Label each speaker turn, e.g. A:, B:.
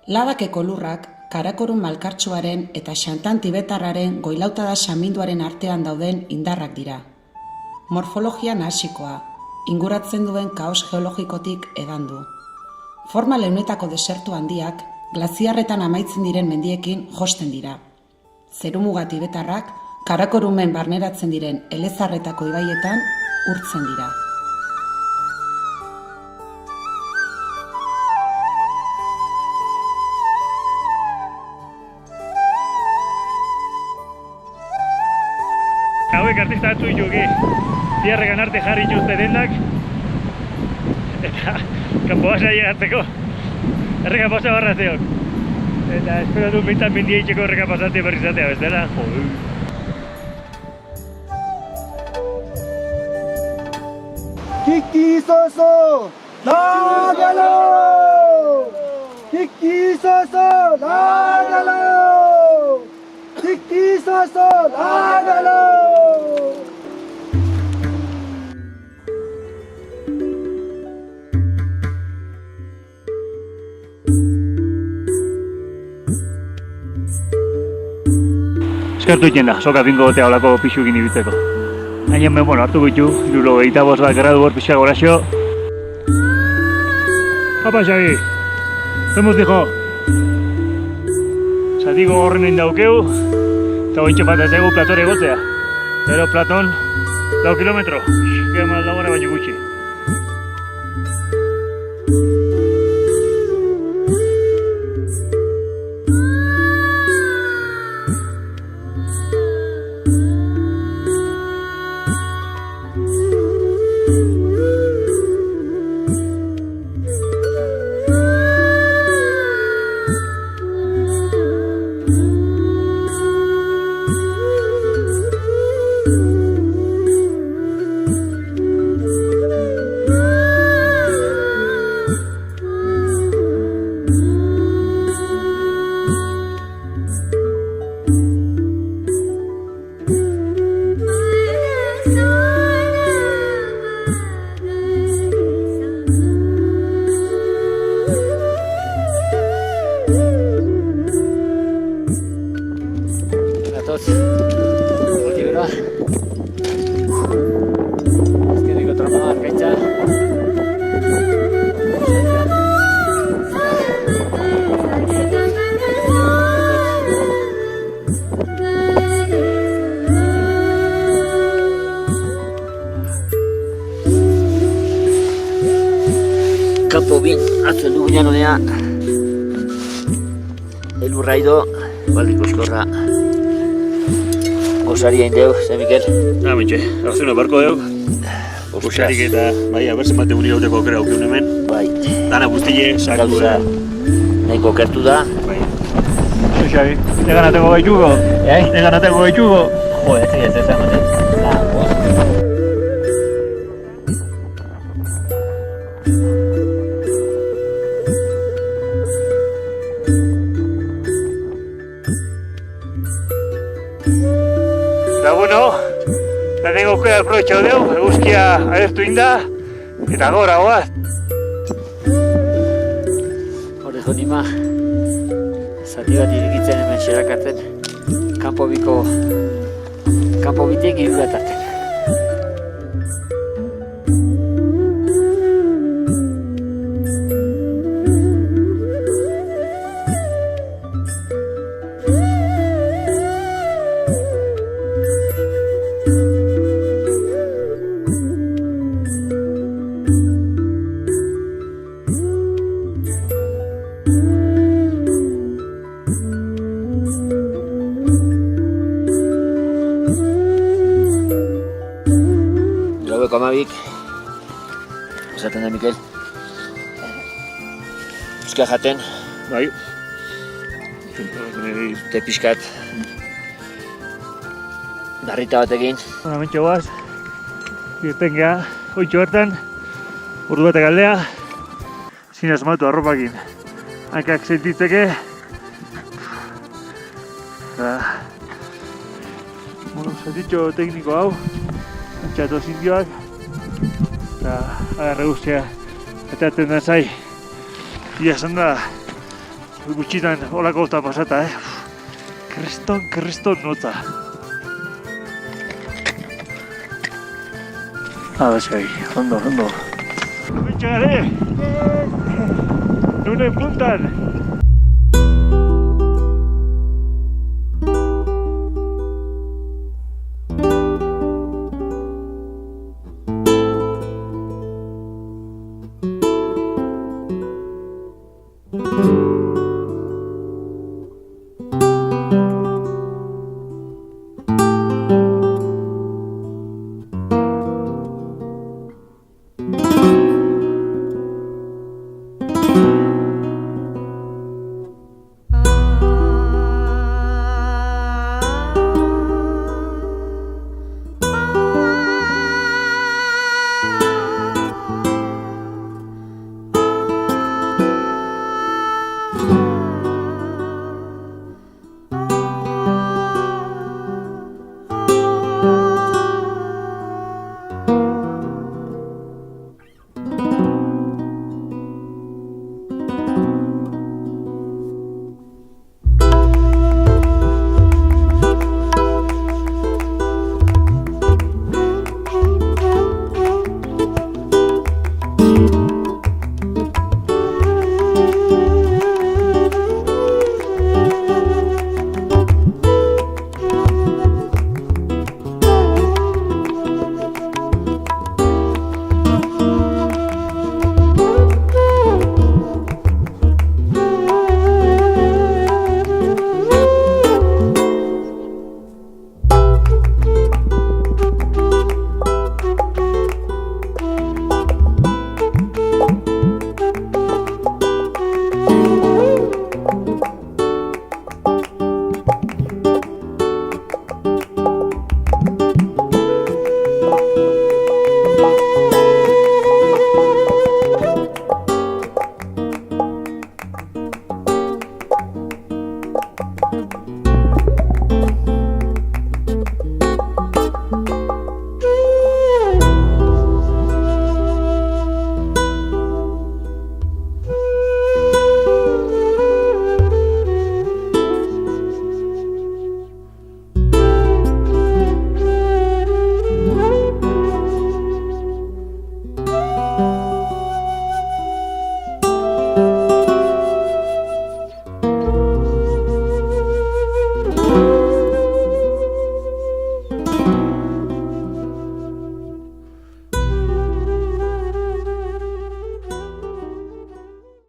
A: Labakeko lurrak Karakorum malkartsuaren eta Xantan tibetarraren goilautada saminduaren artean dauden indarrak dira. Morfologia nahasikoa, inguratzen duen kaos geologikotik edan du. Forma leunetako desertu handiak, glaziarretan amaitzen diren mendiekin josten dira. Zerumuga tibetarrak Karakorumen barneratzen diren elezarretako ibaietan urtzen dira.
B: Hauek artista batzu ditugi, biharrekan arte jarri dituzte dendak eta kanpoasa llegatzeko erreka pasa barrazeok. Eta espero du bintan mendia itxeko erreka pasate berri zatea, bestela, joder.
C: Kiki Soso, lágalo! Kiki Soso, lágalo! Kiki Soso, lágalo!
B: Eskertu iten da, soka finko gotea olako pixukin ibiltzeko. Hainen ben, bueno, hartu bitu, 75 gradu hor pixka goraxo. Apa, Xabi, zemuz dijo. Zatiko horrenin daukeu, eta ointxe falta zaigu platore gotzea. Pero Platon, 2 kilometro, que maldagora baino gutxi.
D: Kampo bin atzuen dugu janonea elurra ido, baldiko eskorra gozari hain deu, ze Mikel?
B: Mentxe, hartzeno barko deu. Gozarik eta, bai, abertzen bat egun irauteko okera aukeun hemen.
D: Bai.
B: Dana guztile, sartu
D: Gauza nahiko okertu da.
B: Bai. Xabi, eganateko gaituko? Eganateko gaituko?
D: Jo, ez ematen.
B: Eta bueno, lehenengo okera aprobetxau deu, eguzkia agertu inda, eta gora goaz.
D: Hore jo nima, zati bat irikitzen hemen xerakatzen, kanpo bitik iruratatzen. Gaueko 12, esaten da Mikel. Euskal jaten,
B: Bai.
D: te pixkat darrita batekin.
B: Mentxe goaz, irten geha, oitxo bertan, ordu batek aldea, zin asmatu arropakin. Hankak sentitzeke, bueno, zatitxo tekniko hau, antxatu zindioak, eta agarre guztia atatzen da zai. Ia esan da, Gutxitan holako gauta pasata, Kriston notza. Bai, ondo. Hementxe gare! Nunen puntan!
E: Thank you.